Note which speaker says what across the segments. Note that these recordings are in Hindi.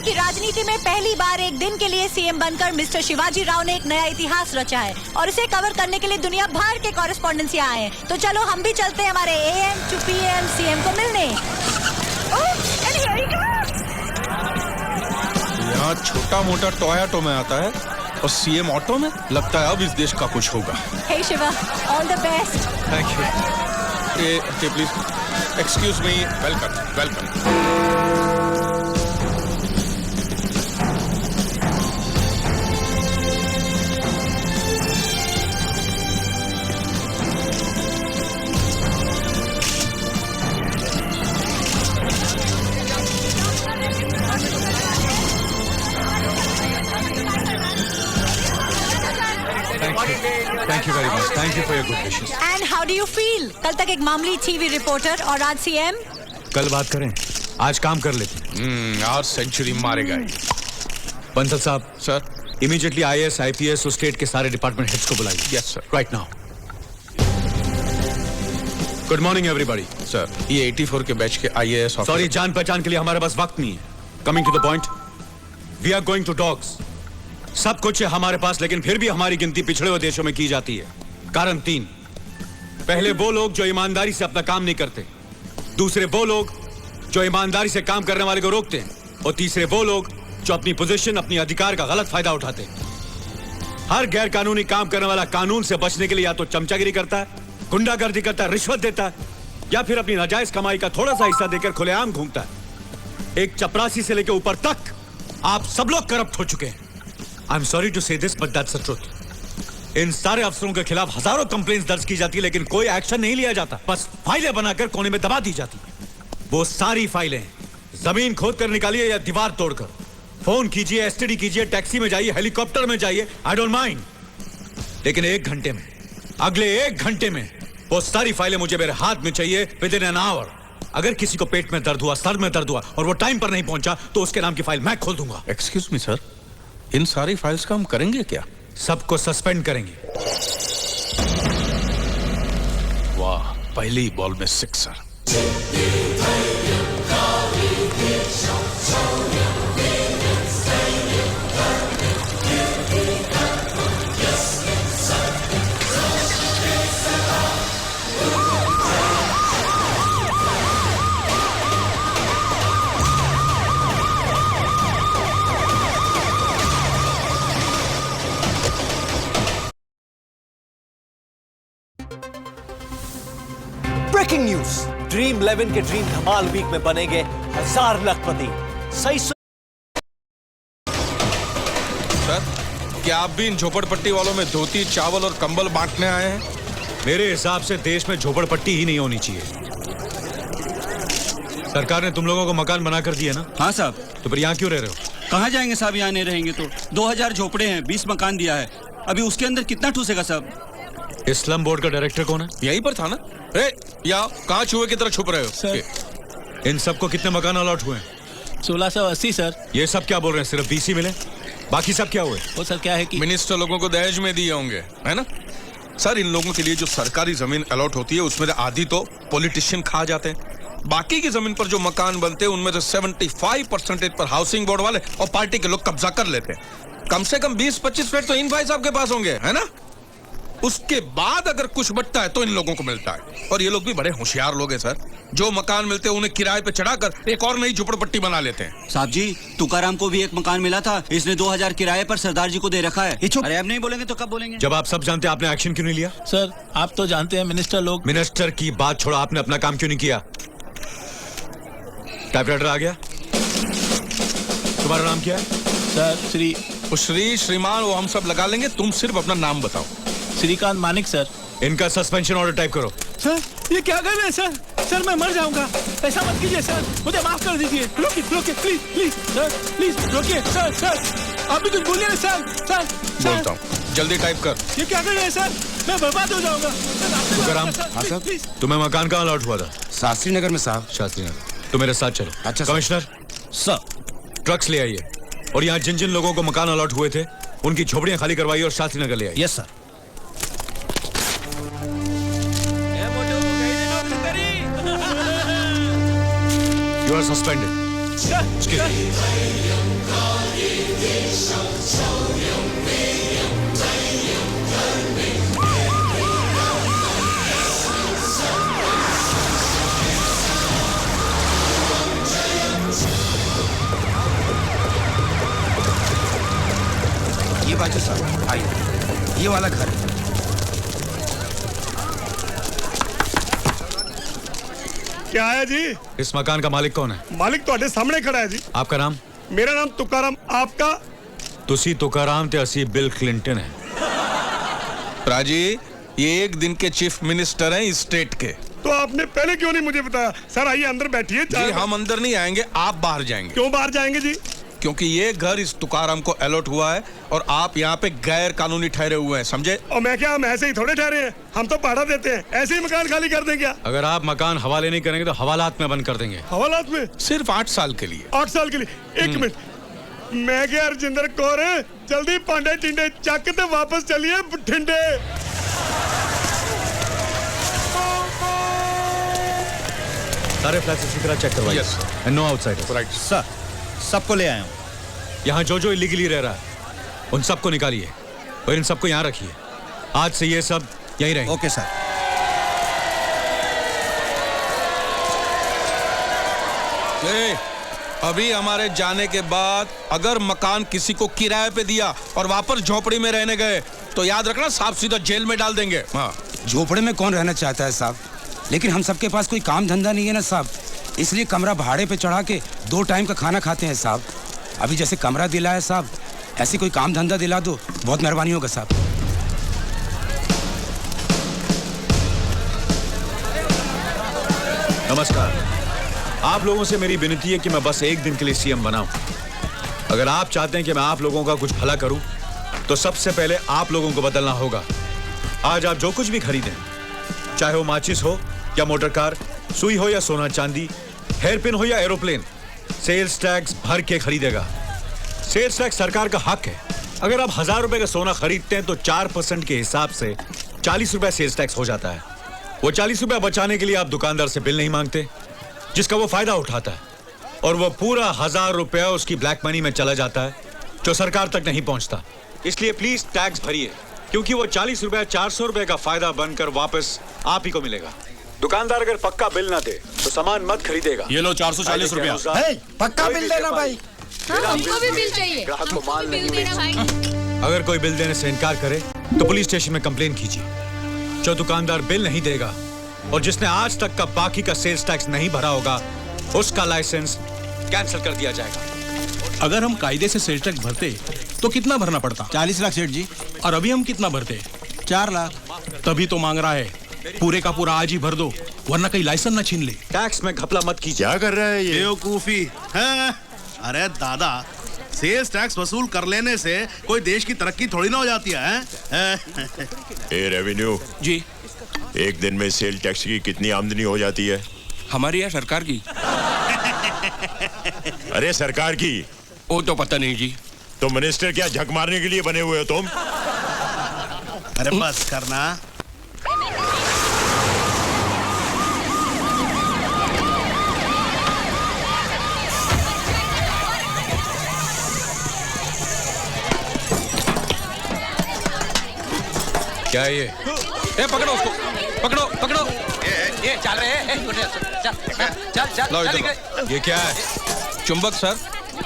Speaker 1: की राजनीति में पहली बार एक दिन के लिए सीएम बनकर मिस्टर शिवाजी राव ने एक नया इतिहास रचा है और इसे कवर करने के लिए दुनिया भर के कॉरेस्पॉन्डेंट्स यहाँ आए हैं। तो चलो हम भी चलते हैं हमारे AM to PM सीएम को मिलने।
Speaker 2: यहाँ छोटा मोटा टोयोटो में आता है और सीएम ऑटो में। लगता है अब इस देश का कुछ होगा।
Speaker 1: Hey Shiva, all the best।
Speaker 2: Thank you. Please excuse me. Welcome welcome.
Speaker 3: Thank you very much. Thank you for your good wishes.
Speaker 1: And how do you feel? कल तक एक मामूली टीवी रिपोर्टर और आज सीएम।
Speaker 3: कल बात करें, आज काम कर लेते।
Speaker 2: आज सेंचुरी मारेगा।
Speaker 3: बंसल साहब,
Speaker 2: सर,
Speaker 3: इमीडिएटली IAS, IPS और स्टेट के सारे डिपार्टमेंट हेड्स को बुलाइए।
Speaker 2: Yes sir.
Speaker 3: Right now. Good morning everybody.
Speaker 2: Sir, ये 84 के बैच के IAS।
Speaker 3: सॉरी, जान पहचान के लिए हमारे पास वक्त नहीं है। Coming to the point, we are going to dogs. सब कुछ है हमारे पास, लेकिन फिर भी हमारी गिनती पिछड़े हुए देशों में की जाती है। कारण 3। पहले वो लोग जो ईमानदारी से अपना काम नहीं करते, दूसरे वो लोग जो ईमानदारी से काम करने वाले को रोकते हैं, और तीसरे वो लोग जो अपनी पोजीशन, अपनी अधिकार का गलत फायदा उठाते हैं। हर गैर कानूनी काम करने वाला कानून से बचने के लिए या तो चमचागिरी करता है, गुंडागर्दी करता है, रिश्वत देता है, या फिर अपनी नाजायज कमाई का थोड़ा सा हिस्सा देकर खुलेआम घूमता है। एक चपरासी से लेकर ऊपर तक आप सब लोग करप्ट हो चुके हैं। I'm sorry to say this, but that's the truth. इन सारे अफसरों के खिलाफ हजारों कंप्लेंट्स दर्ज की जाती है, लेकिन कोई एक्शन नहीं लिया जाता। बस फाइलें बनाकर कोने में दबा दी जाती। वो सारी फाइलें जमीन खोद कर निकालिए या दीवार तोड़कर, फोन कीजिए, STD कीजिए, टैक्सी में जाइए, हेलीकॉप्टर में जाइए, आई डोंट माइंड। लेकिन 1 घंटे में, अगले 1 घंटे में वो सारी फाइलें मुझे मेरे हाथ में चाहिए, विदिन एन आवर। अगर किसी को पेट में दर्द हुआ, सर में दर्द हुआ और वो टाइम पर नहीं पहुंचा, तो उसके नाम की फाइल मैं खोल दूंगा।
Speaker 2: एक्सक्यूज मी सर, इन सारी फाइल्स का हम करेंगे क्या?
Speaker 3: सबको सस्पेंड करेंगे।
Speaker 2: वाह, पहली बॉल में 6 सर।
Speaker 4: ब्रेकिंग न्यूज, ड्रीम 11 के ड्रीम धमाल वीक में बनेंगे 1000 लखपति। सही
Speaker 2: सर, क्या आप भी इन झोपड़पट्टी वालों में धोती, चावल और कंबल बांटने आए हैं?
Speaker 3: मेरे हिसाब से देश में झोपड़पट्टी ही नहीं होनी चाहिए। सरकार ने तुम लोगों को मकान बनाकर दिए ना?
Speaker 5: हाँ साहब।
Speaker 3: तो फिर यहाँ क्यों रह रहे हो?
Speaker 5: कहाँ जाएंगे साहब, यहाँ नहीं रहेंगे तो। 2000 झोपड़े हैं, 20 मकान दिया है, अभी उसके अंदर कितना ठूसेगा साहब?
Speaker 3: इस्लाम बोर्ड का डायरेक्टर कौन है?
Speaker 2: यहीं पर था ना। या कहाँ चूहे की तरह छुप रहे हो
Speaker 6: सर?
Speaker 3: इन सबको कितने मकान अलॉट हुए?
Speaker 6: 1680 सर।
Speaker 3: ये सब क्या बोल रहे हैं? सिर्फ 20 ही मिले, बाकी सब क्या हुए?
Speaker 6: वो सर क्या है कि
Speaker 2: मिनिस्टर लोगों को दहेज में दिए होंगे, है ना सर? इन लोगों के लिए जो सरकारी जमीन अलॉट होती है उसमें आधी तो पॉलिटिशियन खा जाते हैं। बाकी की जमीन पर जो मकान बनते हैं उनमें से 75% पर हाउसिंग बोर्ड वाले और पार्टी के लोग कब्जा कर लेते हैं। कम से कम 20-25 फ्लैट तो इन भाई साहब के पास होंगे, है ना? उसके बाद अगर कुछ बचता है तो इन लोगों को मिलता है। और ये लोग भी बड़े होशियार लोग हैं सर। जो मकान मिलते हैं उन्हें किराए पे चढ़ाकर एक और नई झुपड़पट्टी बना लेते हैं।
Speaker 5: साहब जी, तुकाराम को भी एक मकान मिला था, इसने 2000 किराए पर सरदार जी को दे रखा है। अरे अब नहीं बोलेंगे तो कब बोलेंगे?
Speaker 3: जब आप सब जानते हैं, आपने एक्शन क्यों नहीं लिया?
Speaker 6: सर आप तो जानते हैं मिनिस्टर लोग।
Speaker 3: मिनिस्टर की बात छोड़ो, आपने अपना काम क्यों नहीं किया? टाइपराइटर आ गया? तुम्हारा नाम क्या है?
Speaker 6: सर
Speaker 2: श्रीमान वो हम सब लगा लेंगे, तुम सिर्फ अपना नाम बताओ।
Speaker 6: श्रीकांत मानिक सर।
Speaker 3: इनका सस्पेंशन ऑर्डर टाइप करो।
Speaker 6: सर ये क्या कर रहे हैं सर? सर मैं मर जाऊंगा, ऐसा मत कीजिए सर, मुझे माफ कर दीजिए। रोकिए प्लीज प्लीज सर, प्लीज रोकिए सर। सर आप भी कुछ बोलिए ना सर। सर
Speaker 2: बोलता हूँ, जल्दी टाइप कर।
Speaker 6: ये क्या कर रहे हैं सर? मैं बर्बाद हो जाऊंगा।
Speaker 3: तुकाराम, तुम्हें मकान कहाँ अलॉट हुआ था?
Speaker 7: शास्त्री नगर में साहब।
Speaker 3: शास्त्री नगर। तो मेरे साथ चलो।
Speaker 7: अच्छा
Speaker 3: कमिश्नर
Speaker 7: सर।
Speaker 3: ट्रक्स ले आइए और यहाँ जिन जिन लोगों को मकान अलॉट हुए थे उनकी झोपड़ियां खाली करवाइए और शास्त्री नगर ले आइए।
Speaker 7: Yes sir.
Speaker 3: You are suspended.
Speaker 7: ये बाजू साहब आइए, ये वाला घर है।
Speaker 6: क्या है जी?
Speaker 3: इस मकान का मालिक कौन है?
Speaker 6: मालिक ਤੁਹਾਡੇ ਸਾਹਮਣੇ खड़ा है जी।
Speaker 3: आपका नाम?
Speaker 6: मेरा नाम तुकाराम, आपका?
Speaker 3: तुसी तुकाराम ते असी बिल क्लिंटन है।
Speaker 2: राजी, ये एक दिन के चीफ मिनिस्टर हैं इस स्टेट के।
Speaker 6: तो आपने पहले क्यों नहीं मुझे बताया? सर आइए अंदर बैठिए।
Speaker 2: जी हम अंदर नहीं आएंगे, आप बाहर जाएंगे।
Speaker 6: क्यों बाहर जाएंगे जी?
Speaker 2: क्योंकि ये घर इस तुकाराम को अलॉट हुआ है और आप यहाँ पे गैर कानूनी ठहरे हुए हैं, समझे?
Speaker 6: और मैं क्या, हम ऐसे ही थोड़े ठहरे हैं? हम तो भाड़ा देते हैं, ऐसे ही मकान खाली कर दें क्या?
Speaker 3: अगर आप मकान हवाले नहीं करेंगे तो हवालात में बंद कर देंगे।
Speaker 6: हवालात में?
Speaker 2: सिर्फ 8 साल के लिए।
Speaker 6: 8 साल के लिए? एक मिनट, मैं क्या रजिंदर कौर है? जल्दी पांडे टिंडे चक ते वापस चलिए बठिंडे।
Speaker 3: सारे फ्लैट्स इसी तरह चेक करवाइए।
Speaker 2: Yes, sir.
Speaker 3: And no outsiders.
Speaker 2: Right
Speaker 7: sir, सबको ले आया हूँ।
Speaker 3: यहाँ जो जो इलीगली रह रहा है उन सबको निकालिए और इन सबको यहाँ रखिए। आज से ये सब यहीं रहेंगे।
Speaker 7: Okay sir.
Speaker 2: अभी हमारे जाने के बाद अगर मकान किसी को किराए पे दिया और वापस झोपड़ी में रहने गए तो याद रखना साफ सीधा जेल में डाल देंगे। हाँ।
Speaker 7: झोपड़े में कौन रहना चाहता है साहब? लेकिन हम सबके पास कोई काम धंधा नहीं है ना साहब, इसलिए कमरा भाड़े पे चढ़ा के 2 टाइम का खाना खाते हैं साहब। अभी जैसे कमरा दिला है साहब, ऐसे कोई काम धंधा दिला दो, बहुत मेहरबानी होगा साहब।
Speaker 3: नमस्कार। आप लोगों से मेरी विनती है कि मैं बस एक दिन के लिए सीएम बनाऊं। अगर आप चाहते हैं कि मैं आप लोगों का कुछ भला करूं तो सबसे पहले आप लोगों को बदलना होगा। आज आप जो कुछ भी खरीदें, चाहे वो माचिस हो या मोटर कार, सुई हो या सोना चांदी, हेयरपिन हो या एरोप्लेन, सेल्स टैक्स भर के खरीदेगा। सेल्स टैक्स सरकार का हक है। अगर आप 1000 रुपए का सोना खरीदते हैं तो 4% के हिसाब से 40 रुपए सेल्स टैक्स हो जाता है। वो 40 रुपए बचाने के लिए आप दुकानदार से बिल नहीं मांगते, जिसका वो फायदा उठाता है, और वो पूरा 1000 रुपया उसकी ब्लैक मनी में चला जाता है जो सरकार तक नहीं पहुंचता। इसलिए प्लीज टैक्स भरिए, क्योंकि वो 40 रुपया 400 रुपए का फायदा बनकर वापस आप ही को मिलेगा। दुकानदार अगर पक्का बिल ना दे तो सामान मत खरीदेगा।
Speaker 6: ये लो 440 रुपया।
Speaker 7: पक्का बिल देना भाई।
Speaker 8: हाँ, हमको भी बिल चाहिए। हमको भी बिल देना भाई।
Speaker 3: अगर कोई बिल देने से इनकार करे तो पुलिस स्टेशन में कंप्लेन कीजिए। जो दुकानदार बिल नहीं देगा और जिसने आज तक का बाकी का सेल्स टैक्स नहीं भरा होगा, उसका लाइसेंस कैंसिल कर दिया जाएगा।
Speaker 6: अगर हम कायदे से सेल्स टैक्स भरते तो कितना भरना पड़ता?
Speaker 7: 40 लाख सेठ जी।
Speaker 6: और अभी हम कितना भरते?
Speaker 7: 4 लाख।
Speaker 6: तभी तो मांग रहा है पूरे का पूरा आज ही भर दो, वरना कहीं लाइसेंस ना छीन ले।
Speaker 3: टैक्स में घपला मत कीजिए।
Speaker 9: क्या कर रहा है ये?
Speaker 10: बेवकूफी है। अरे दादा, सेल्स टैक्स वसूल कर लेने से कोई देश की तरक्की थोड़ी ना हो जाती है।
Speaker 9: ए रेवेन्यू
Speaker 6: जी,
Speaker 9: एक दिन में सेल टैक्स की कितनी आमदनी हो जाती है?
Speaker 6: हमारी या सरकार की?
Speaker 9: अरे सरकार की।
Speaker 6: वो तो पता नहीं जी।
Speaker 9: तो मिनिस्टर क्या झक मारने के लिए बने हुए हो तुम?
Speaker 10: अरे बस करना।
Speaker 3: क्या है ये?
Speaker 2: ए, पकड़ो उसको, पकड़ो पकड़ो।
Speaker 5: ये चल रहे हैं। चल
Speaker 2: लो इधर लो।
Speaker 3: ये क्या है?
Speaker 2: चुंबक सर,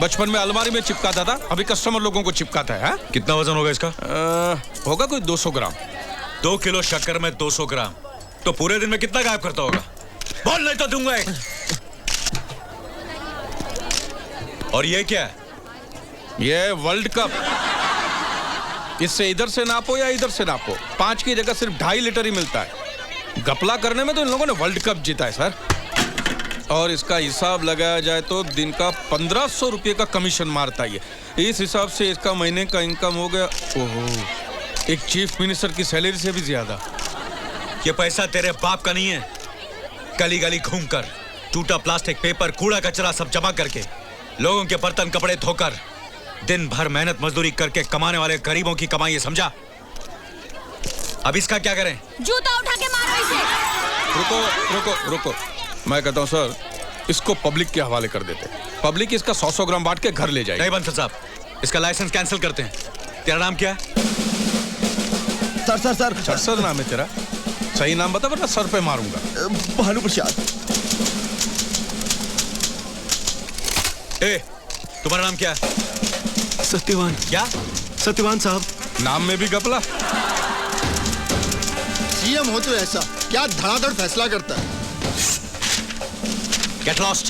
Speaker 2: बचपन में अलमारी में चिपकाता था, अभी कस्टमर लोगों को चिपकाता है।
Speaker 3: कितना वजन होगा इसका?
Speaker 2: होगा कोई 200 ग्राम।
Speaker 3: 2 किलो शक्कर में 200 ग्राम तो पूरे दिन में कितना गायब करता होगा? बोल नहीं तो दूंगा एक। और ये क्या है?
Speaker 2: ये वर्ल्ड कप। इससे इधर से नापो या इधर से नापो, 5 की जगह सिर्फ 2.5 लीटर ही मिलता है। घपला करने में तो इन लोगों ने वर्ल्ड कप जीता है सर। और इसका हिसाब लगाया जाए तो दिन का 1500 रुपये का कमीशन मारता है। इस हिसाब से इसका महीने का इनकम हो गया, ओहो, एक चीफ मिनिस्टर की सैलरी से भी ज्यादा।
Speaker 3: ये पैसा तेरे बाप का नहीं है। गली गली घूमकर टूटा प्लास्टिक, पेपर, कूड़ा कचरा सब जमा करके, लोगों के बर्तन कपड़े धोकर, दिन भर मेहनत मजदूरी करके कमाने वाले गरीबों की कमाई है, समझा? अब इसका क्या करें?
Speaker 8: जूता उठा के मार इसे।
Speaker 2: रुको रुको रुको, मैं कहता हूँ सर, इसको पब्लिक के हवाले कर देते। पब्लिक इसका 100 ग्राम बांट के घर ले जाएगी।
Speaker 3: नहीं बंसल साहब, इसका लाइसेंस कैंसिल करते हैं। तेरा नाम क्या है?
Speaker 2: सर सर नाम है तेरा? सही नाम बता वरना सर पे मारूंगा।
Speaker 9: भानु प्रसाद।
Speaker 3: ए, तुम्हारा नाम क्या है?
Speaker 6: सत्यवान।
Speaker 3: क्या?
Speaker 6: सत्यवान साहब।
Speaker 2: नाम में भी गपला।
Speaker 9: सीएम हो तो ऐसा क्या धड़ाधड़ फैसला करता है।
Speaker 3: Get lost.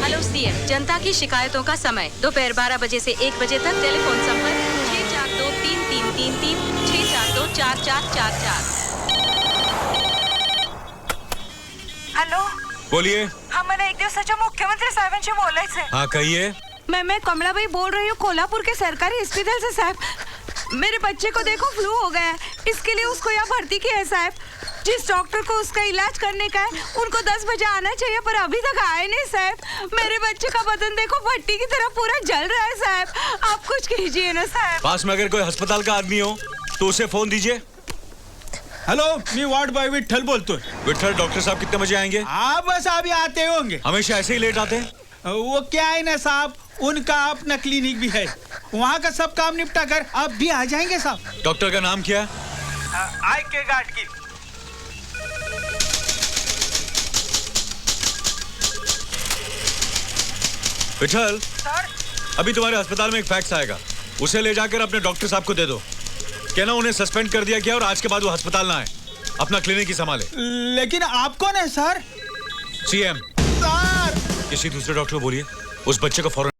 Speaker 8: हेलो सीएम, जनता की शिकायतों का समय दोपहर 12 बजे से 1 बजे तक। टेलीफोन संपर्क 642-3333 642-4444।
Speaker 1: हॅलो,
Speaker 3: बोलिए।
Speaker 1: हा मला एक दिवसाच्या मुख्यमंत्री साहेबांशी बोलायचंय।
Speaker 3: हाँ कहिए।
Speaker 1: मैं कमलाबाई बोल रही हूँ कोल्हापुर के सरकारी अस्पताल से साहब। मेरे बच्चे को देखो फ्लू हो गया है, इसके लिए उसको यहाँ भर्ती किया है साहब। जिस डॉक्टर को उसका इलाज करने का है उनको 10 बजे आना चाहिए, पर अभी तक आए नहीं साहब। मेरे बच्चे का बदन देखो भट्टी की तरह पूरा जल रहा है साहब, आप कुछ कीजिए ना साहब।
Speaker 3: पास में अगर कोई अस्पताल का आदमी हो तो उसे फोन दीजिए।
Speaker 6: हॅलो, मी वार्ड बॉय विठ्ठल बोलतोय।
Speaker 3: विठल, डॉक्टर साहब कितने बजे आएंगे?
Speaker 6: हाँ बस अभी आते होंगे।
Speaker 3: हमेशा ऐसे ही लेट आते हैं।
Speaker 6: वो क्या है ना साहब, उनका अपना क्लिनिक भी है, वहाँ का सब काम निपटा कर आप भी आ जाएंगे साहब।
Speaker 3: डॉक्टर का नाम क्या है?
Speaker 6: आई के गार्ड की।
Speaker 3: विठल,
Speaker 1: सर,
Speaker 3: अभी तुम्हारे अस्पताल में एक फैक्स आएगा, उसे ले जाकर अपने डॉक्टर साहब को दे दो। कहना उन्हें सस्पेंड कर दिया गया और आज के बाद वो अस्पताल ना आए, अपना क्लिनिक ही संभाले।
Speaker 6: लेकिन आप कौन है सर?
Speaker 3: सीएम।
Speaker 6: सर
Speaker 3: किसी दूसरे डॉक्टर को बोलिए उस बच्चे को फौरन